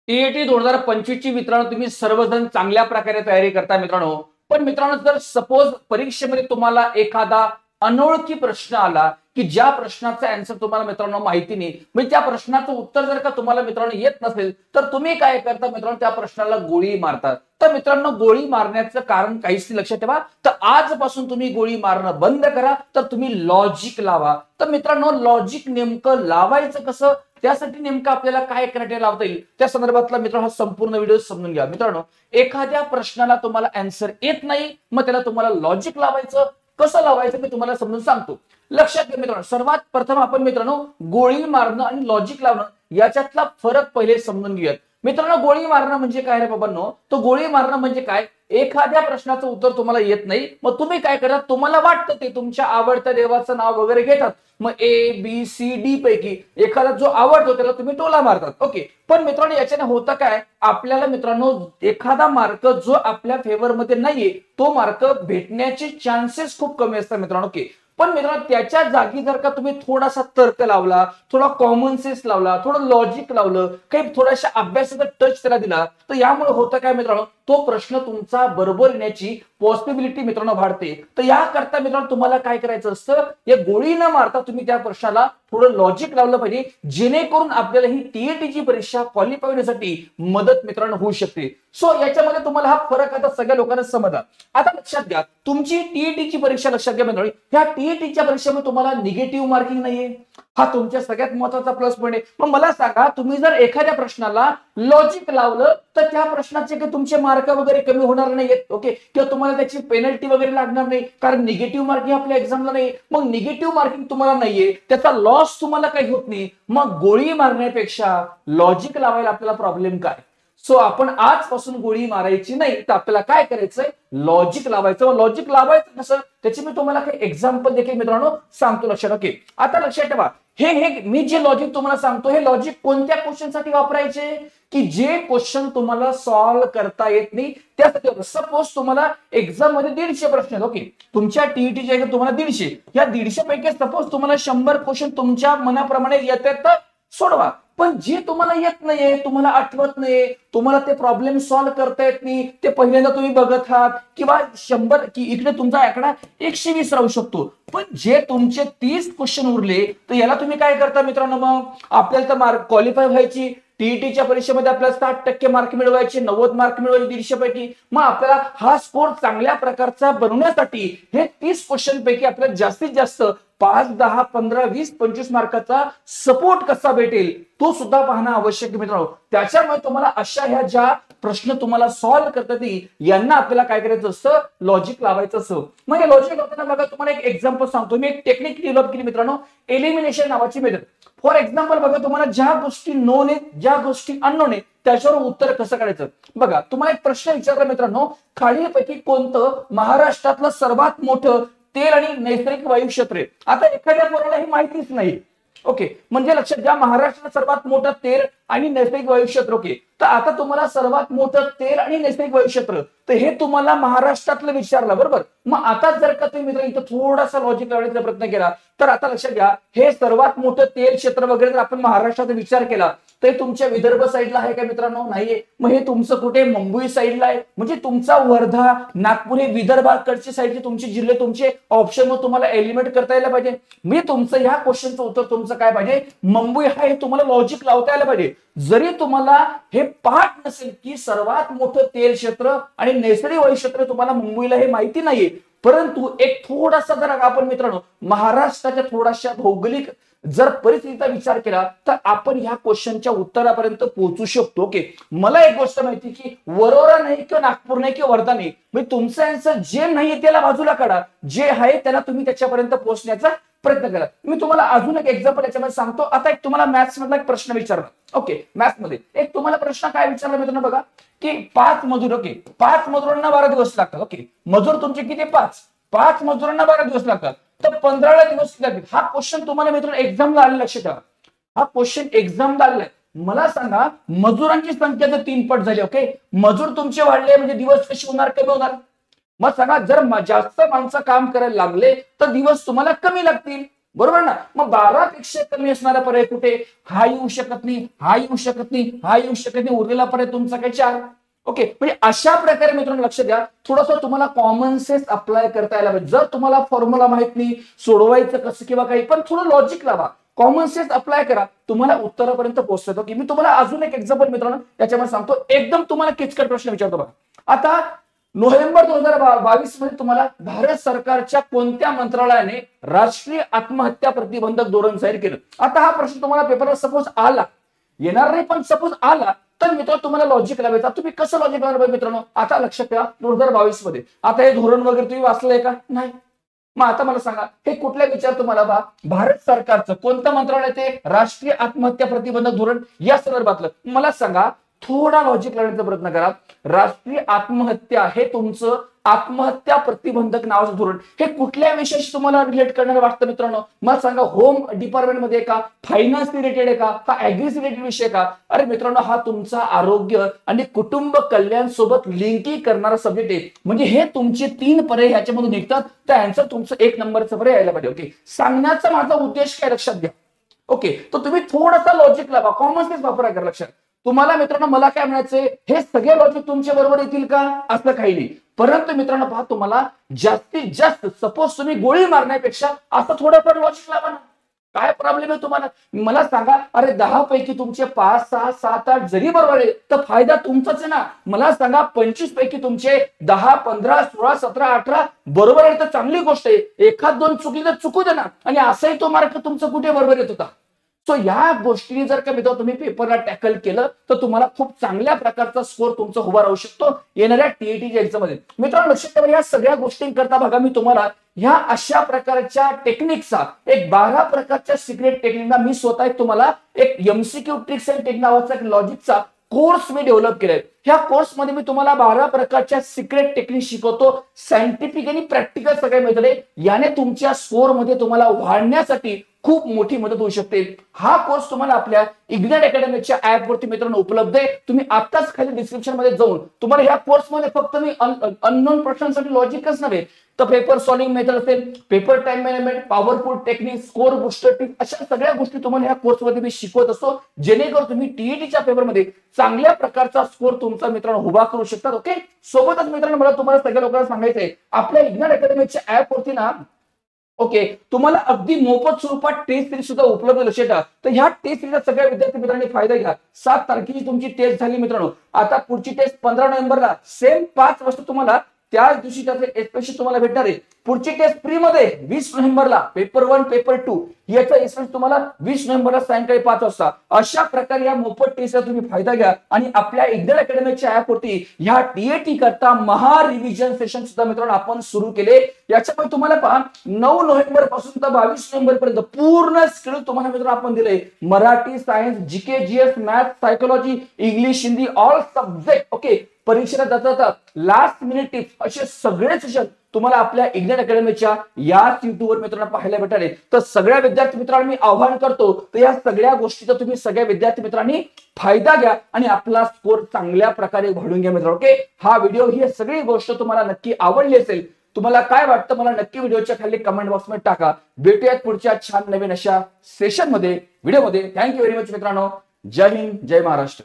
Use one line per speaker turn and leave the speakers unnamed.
TAT 2025 ची मित्रांनो तुम्ही सर्वजण चांगल्या प्रकारे तयारी करता मित्रांनो. पण मित्रांनो जर सपोज परीक्षेमध्ये तुम्हाला एखादा अनोळखी प्रश्न आला की ज्या प्रश्नाचा आन्सर तुम्हाला मित्रांनो माहिती नाही, म्हणजे त्या प्रश्नाचं उत्तर जर का तुम्हाला मित्रांनो येत नसेल तर तुम्ही काय करता मित्रांनो, त्या प्रश्नाला गोळी मारतात. तर मित्रांनो गोळी मारण्याचं कारण काहीच नाही, लक्षात ठेवा. तर आजपासून तुम्ही गोळी मारणं बंद करा. तर तुम्ही लॉजिक लावा. तर मित्रांनो लॉजिक नेमकं लावायचं कसं, त्यासाठी नेमकं आपल्याला काय क्रायटेरिया लावता येईल त्या संदर्भातला मित्रांनो हा संपूर्ण व्हिडिओ समजून घ्या. मित्रांनो एखाद्या प्रश्नाला तुम्हाला आन्सर येत नाही, मग त्याला तुम्हाला लॉजिक लावायचं. कसं लावायचं मी तुम्हाला समजून सांगतो. लक्षात घ्या मित्रांनो, सर्वात प्रथम आपण मित्रांनो गोळी मारणं आणि लॉजिक लावणं याच्यातला फरक पहिले समजून घेऊयात. मित्रांनो गोळी मारणं म्हणजे काय रे बाबांनो, तो गोळी मारणं म्हणजे काय, एखाद्या प्रश्नाचं उत्तर तुम्हाला येत नाही, मग तुम्ही काय करा, तुम्हाला वाटतं ते तुमच्या आवडत्या देवाचं नाव वगैरे घेतात. मग ए बी सी डी पैकी एखादा जो आवडतो त्याला तुम्ही टोला मारतात. ओके, पण मित्रांनो याच्याने होतं काय, आपल्याला मित्रांनो एखादा मार्क जो आपल्या फेवर मध्ये नाहीये तो मार्क भेटण्याचे चान्सेस खूप कमी असतात मित्रांनो. ओके, पण मित्रांनो त्याच्या जागी जर का तुम्ही थोडासा तर्क लावला, थोडा कॉमन सेन्स लावला, थोडं लॉजिक लावलं, काही थोड्याशा अभ्यासाचा टच त्याला दिला, तर यामुळे होतं काय मित्रांनो, तो प्रश्न तुमचा बरोबर येण्याची पॉसिबिलिटी मित्रांनो वाढते. तर याकरता मित्रांनो तुम्हाला काय करायचं असतं, या गोळी न मारता तुम्ही त्या प्रश्नाला थोडं लॉजिक लावलं पाहिजे, जेणेकरून आपल्याला ही टीएटीची परीक्षा क्वालिफाय होण्यासाठी मदत मित्रांनो होऊ शकते. सो याच्यामध्ये तुम्हाला हा फरक आता सगळ्या लोकांना समजला. आता लक्षात घ्या, तुमची टीएटीची परीक्षा लक्षात घ्या मित्रांनो, ह्या टीएटीच्या परीक्षेमध्ये तुम्हाला निगेटिव्ह मार्किंग नाहीये. हा तुमच्या सगळ्यात महत्वाचा प्लस पॉईंट आहे. मग मला सांगा, तुम्ही जर एखाद्या प्रश्नाला लॉजिक लावलं तर त्या प्रश्नाचे काही तुमचे मार्क वगैरे कमी होणार नाहीत. ओके, किंवा तुम्हाला त्याची पेनल्टी वगैरे लागणार नाही, कारण निगेटिव्ह मार्किंग आपल्या एक्झामला नाही. मग निगेटिव्ह मार्किंग तुम्हाला नाहीये, त्याचा लॉस तुम्हाला काही होत नाही. मग गोळी मारण्यापेक्षा लॉजिक लावायला आपल्याला प्रॉब्लेम काय. सो आपण आजपासून गोळी मारायची नाही, तर आपल्याला काय करायचंय, लॉजिक लावायचं. लॉजिक लावायचं कसं, त्याचे मी तुम्हाला काही एक्झाम्पल देखील मित्रांनो सांगतो. लक्षात. ओके, आता लक्षात ठेवा, हे मी जे लॉजिक तुम्हाला सांगतो, हे लॉजिक कोणत्या क्वेश्चन साठी वापरायचे, की जे क्वेश्चन तुम्हाला सॉल्व्ह करता येत नाही त्यासाठी. सपोज तुम्हाला एक्झाम मध्ये 150 प्रश्न आहेत. ओके, तुमच्या टीईटीच्या तुम्हाला 150, या 150 पैकी सपोज तुम्हाला 100 क्वेश्चन तुमच्या मनाप्रमाणे येतात तर सोडवा. पण जे तुम्हाला येत नाहीये, तुम्हाला आठवत नाही, तुम्हाला ते प्रॉब्लेम सॉल्व्ह करता येत नाही, ते पहिल्यांदा तुम्ही बघत आहात, किंवा 100 की इकडे तुमचा आकडा 120 राहू शकतो, पण जे तुमचे 30 क्वेश्चन उरले तर याला तुम्ही काय करता मित्रांनो, मग आपल्याला तर मार्क क्वालिफाय व्हायची, टीईटीच्या परीक्षेमध्ये आपल्याला 60% मार्क मिळवायचे, 90 मार्क मिळवायचे 150 पैकी. मग आपल्याला हा स्कोर चांगल्या प्रकारचा बनवण्यासाठी हे 30 क्वेश्चन पैकी आपल्याला जास्तीत जास्त 5, 10, 15, 20, 25 मार्काचा सपोर्ट कसा भेटेल तो सुद्धा पाहणं आवश्यक आहे मित्रांनो. त्याच्यामुळे तुम्हाला अशा ह्या ज्या प्रश्न तुम्हाला सॉल्व्ह करतात यांना आपल्याला काय करायचं असतं, लॉजिक लावायचं असतं. मग हे लॉजिक लावताना बघा, तुम्हाला एक एक्झाम्पल सांगतो. मी एक टेक्निक डेव्हलप केली मित्रांनो, एलिमिनेशन नावाची मेथड. फॉर एक्झाम्पल बघा, तुम्हाला ज्या गोष्टी नोन आहेत, ज्या गोष्टी अननोन आहेत, त्याच्यावर उत्तर कसं काढायचं. बघा, तुम्हाला एक प्रश्न विचारला मित्रांनो, खालीलपैकी कोणतं महाराष्ट्रातलं सर्वात मोठं तेल आणि नैसर्गिक वायू क्षेत्र आहे. आता एखाद्या पोराला ही माहितीच नाही. ओके, म्हणजे लक्षात घ्या, महाराष्ट्रात सर्वात मोठं तेल आणि नैसर्गिक वायू क्षेत्र. ओके, तर आता तुम्हाला सर्वात मोठं तेल आणि नैसर्गिक वायू क्षेत्र, तर हे तुम्हाला महाराष्ट्रातलं विचारलं, बरोबर. मग आता जर का तुम्ही मित्र इथं थोडासा लॉजिक लावण्याचा प्रयत्न केला, तर आता लक्षात घ्या, हे सर्वात मोठं तेल क्षेत्र वगैरे जर आपण महाराष्ट्राचा विचार केला तर तुमच्या विदर्भ साईडला आहे का मित्रांनो, नाहीये. मग हे तुमचं कुठे मुंबई साईडला आहे, म्हणजे तुमचा वर्धा, नागपूर हे विदर्भाकडचे साईडचे तुमचे जिल्हे, तुमचे ऑप्शन मग तुम्हाला एलिमिनेट करता यायला पाहिजे. मी तुमचं ह्या क्वेश्चनचं उत्तर तुमचं काय पाहिजे, मुंबई हा, हे तुम्हाला लॉजिक लावता यायला पाहिजे. जरी तुम्हाला हे पाठ नसेल की सर्वात मोठं तेल क्षेत्र आणि नैसर्गिक वायू क्षेत्र तुम्हाला मुंबईला हे माहिती नाहीये, परंतु एक थोडासा जर आपण मित्रांनो महाराष्ट्राच्या थोड्याशा भौगोलिक जर परिस्थितीचा विचार केला तर आपण ह्या क्वेश्चनच्या उत्तरापर्यंत पोहोचू शकतो. ओके, मला एक गोष्ट माहिती की वरोरा नाही किंवा नागपूर नाही किंवा वर्धा नाही, म्हणजे तुमचं आन्सर जे नाहीये त्याला बाजूला काढा, जे आहे त्याला तुम्ही त्याच्यापर्यंत पोहोचण्याचा प्रयत्न करा. मी तुम्हाला अजून एक एक्झाम्पल याच्यामध्ये सांगतो. आता एक तुम्हाला मॅथ्स मधला एक प्रश्न विचारला. ओके, मॅथ्स मध्ये एक तुम्हाला प्रश्न काय विचारला मित्रांनो, बघा की 5 मजूर. ओके, 5 मजुरांना 12 दिवस लागतात. ओके, मजूर तुमचे किती, 5 मजुरांना 12 दिवस लागतात, तर 15 दिवस लागतील. हा क्वेश्चन तुम्हाला मित्रांनो एक्झामला आलेला, लक्षात ठेवा, हा क्वेश्चन एक्झामला आलेला आहे. मला सांगा, मजुरांची संख्या जर 3 पट झाली, ओके, मजूर तुमचे वाढले म्हणजे दिवस कसे होणार, कमी होणार. मग सांगा, जर जास्त माणसं काम करायला लागले तर दिवस तुम्हाला कमी लागतील. बरोबर ना? मग 12 पेक्षा कमी असणारा पर्याय कुठे? हा येऊ शकत नाही, हा येऊ शकत नाही, हा येऊ शकत नाही, उरलेला पर्याय तुमचा काय 4. ओके, म्हणजे अशा प्रकारे मित्रांनो लक्ष द्या, थोडंसं तुम्हाला कॉमन सेन्स अप्लाय करता यायला पाहिजे. जर तुम्हाला फॉर्म्युला माहित नाही, सोडवायचं कसं किंवा काही, पण थोडं लॉजिक लावा, कॉमन सेन्स अप्लाय करा, तुम्हाला उत्तरापर्यंत पोहोचतो. की मी तुम्हाला अजून एक एक्झाम्पल मित्रांनो त्याच्यामध्ये सांगतो, एकदम तुम्हाला किचकट प्रश्न विचारतो बघा. आता नोव्हेंबर 2022 मध्ये तुम्हाला भारत सरकारच्या कोणत्या मंत्रालयाने राष्ट्रीय आत्महत्या प्रतिबंधक धोरण जाहीर केलं? आता हा प्रश्न तुम्हाला पेपरला सपोज आला, येणार नाही पण सपोज आला, तर मित्रांनो तुम्हाला लॉजिक लावायचं. तुम्ही कसं लॉजिक लावणार मित्रांनो? आता लक्षात ठेवा, 2022 मध्ये आता हे धोरण वगैरे तुम्ही वाचलंय का? नाही. मग आता मला सांगा, हे कुठल्या विचार तुम्हाला बा? भारत सरकारचं कोणतं मंत्रालय ते? राष्ट्रीय आत्महत्या प्रतिबंधक धोरण या संदर्भातलं. मला सांगा, थोडा लॉजिक लावण्याचा प्रयत्न करा. राष्ट्रीय आत्महत्या हे तुमचं आत्महत्या प्रतिबंधक नावाचं धोरण हे कुठल्या विषयाशी तुम्हाला रिलेट करणार वाटतं मित्रांनो? मला सांगा, होम डिपार्टमेंट मध्ये का, फायनान्स रिलेटेड आहे का, हा ऍग्री रिलेटेड विषय का? अरे मित्रांनो, हा तुमचा आरोग्य आणि कुटुंब कल्याण सोबत लिंकिंग करणारा सब्जेक्ट आहे. म्हणजे हे तुमचे 3 पर्याय ह्याच्यामधून निघतात, तर आन्सर तुमचं 1 नंबरचा पर्याय यायला पाहिजे. ओके, सांगण्याचा माझा उद्देश काय लक्षात घ्या. ओके, तर तुम्ही थोडासा लॉजिक लावा, कॉमन सेन्स वापरा करा. लक्षात तुम्हाला मित्रांनो, मला काय म्हणायचंय, हे सगळे लॉजिक तुमच्या बरोबर येतील का? असं काही नाही. परंतु मित्रांनो पहा, तुम्हाला जास्तीत जास्त सपोज तुम्ही गोळी मारण्यापेक्षा असं थोडंफार लॉजिक लावा ना. काय प्रॉब्लेम आहे तुम्हाला? मला सांगा, अरे 10 पैकी तुमचे 5, 6, 7, 8 जरी बरोबर आहे तर फायदा तुमचाच आहे ना. मला सांगा, 25 पैकी तुमचे 10, 15, 16, 17, 18 बरोबर आहे तर चांगली गोष्ट आहे. एखाद 2 चुकली तर चुकू दे ना. आणि असाही तो मार्क तुमचा कुठे बरोबर येत होता. सो या गोष्टी जर का मित्रांनो तुम्ही पेपरला टॅकल केलं तर तुम्हाला खूप चांगल्या प्रकारचा स्कोर तुमचा उभा राहू शकतो येणाऱ्या टीईटीच्या एक्झाम मध्ये. मित्रांनो लक्षात ठेवा, या सगळ्या गोष्टींकरता बघा मी तुम्हाला ह्या अशा प्रकारच्या टेक्निकचा एक 12 प्रकारच्या सिक्रेट टेक्निकना मी स्वतः तुम्हाला एक एमसीक्यू ट्रिक्स अँड टेक्निक नावाचा एक लॉजिकचा कोर्स मी डेव्हलप केलाय. ह्या कोर्स मध्ये मी तुम्हाला 12 प्रकारच्या सिक्रेट टेक्निक शिकवतो, सायंटिफिक आणि प्रॅक्टिकल सगळे मेथड आहे. याने तुमच्या स्कोर मध्ये तुम्हाला वाढण्यासाठी खूप मोठी मदत होऊ शकते. हा कोर्स तुम्हाला आपल्या इग्नाइट अकॅडमीच्या ऍप वरती मित्रांनो उपलब्ध आहे. तुम्ही आताच खाली डिस्क्रिप्शन मध्ये जाऊन तुम्हाला ह्या कोर्स मध्ये फक्त मी अननोन प्रश्नांसाठी लॉजिकच नव्हे तर पेपर सॉल्विंग मेथड असेल, paper time management, powerful technique, score booster tip, अशा सगळ्या गोष्टी तुम्हाला ह्या कोर्स मध्ये मी शिकवत असतो, जेणेकरून तुम्ही टीईटीच्या पेपर मध्ये चांगल्या प्रकारचा स्कोर तुमचा मित्रांनो उभा करू शकतात. ओके, सोबतच मित्रांनो मला तुम्हाला सगळ्या लोकांना सांगायचंय, आपल्या इग्नाइट अकॅडमीच्या ऍप वरती ना ओके तुम्हाला अगदी मोफत स्वरूपात टेस्ट सिरीज सुद्धा उपलब्ध. लक्षात ठेवा, तर ह्या टेस्ट सिरीजचा सगळ्या विद्यार्थी मित्रांनी फायदा घ्या. 7 तारखेची तुमची टेस्ट झाली मित्रांनो. आता पुढची टेस्ट 15 नोव्हेंबरला सेम 5 वाजता तुम्हाला त्याच दिवशी त्याचे एक्सप्रेशन तुम्हाला भेटणार आहे. पुढची टेस्ट फ्री मध्ये 20 नोव्हेंबरला पेपर 1 पेपर 2 याचा एक्सप्रेशन तुम्हाला 20 नोव्हेंबरला सायंकाळी 5 वाजता. अशा प्रकारे या मोफत टेस्टचा तुम्ही फायदा घ्या आणि आपल्या इग्नाइट अकॅडमीच्या ऍप वरती ह्या टीएटी करता महा रिव्हिजन सेशन सुद्धा मित्रांनो आपण सुरू केले. याच्यामध्ये तुम्हाला पहा 9 नोव्हेंबर पासून तर 22 नोव्हेंबर पर्यंत पूर्ण शेड्यूल तुम्हाला मित्रांनो आपण दिले. Marathi, science, GK, GS, math, psychology, English, Hindi, all subject. Okay, परीक्षेला जातात लास्ट मिनिट टिप्स असे सगळे सेशन तुम्हाला आपल्या इग्नाइट अकॅडमीच्या याच युट्यूबवर मित्रांनो पाहायला भेटणार आहे. तर सगळ्या विद्यार्थी मित्रांनो मी आवाहन करतो, तर या सगळ्या गोष्टीचा तुम्ही सगळ्या विद्यार्थी मित्रांनी फायदा घ्या आणि आपला स्कोर चांगल्या प्रकारे वाढवून घ्या मित्रांनो. ओके, हा व्हिडिओ ही सगळी गोष्ट तुम्हाला नक्की आवडली असेल. तुम्हाला काय वाटतं मला नक्की व्हिडिओच्या खाली कमेंट बॉक्स मध्ये टाका. भेटूयात पुढच्या छान नवीन अशा सेशन मध्ये, व्हिडिओ मध्ये. थँक्यू व्हेरी मच मित्रांनो. जय हिंद, जय महाराष्ट्र.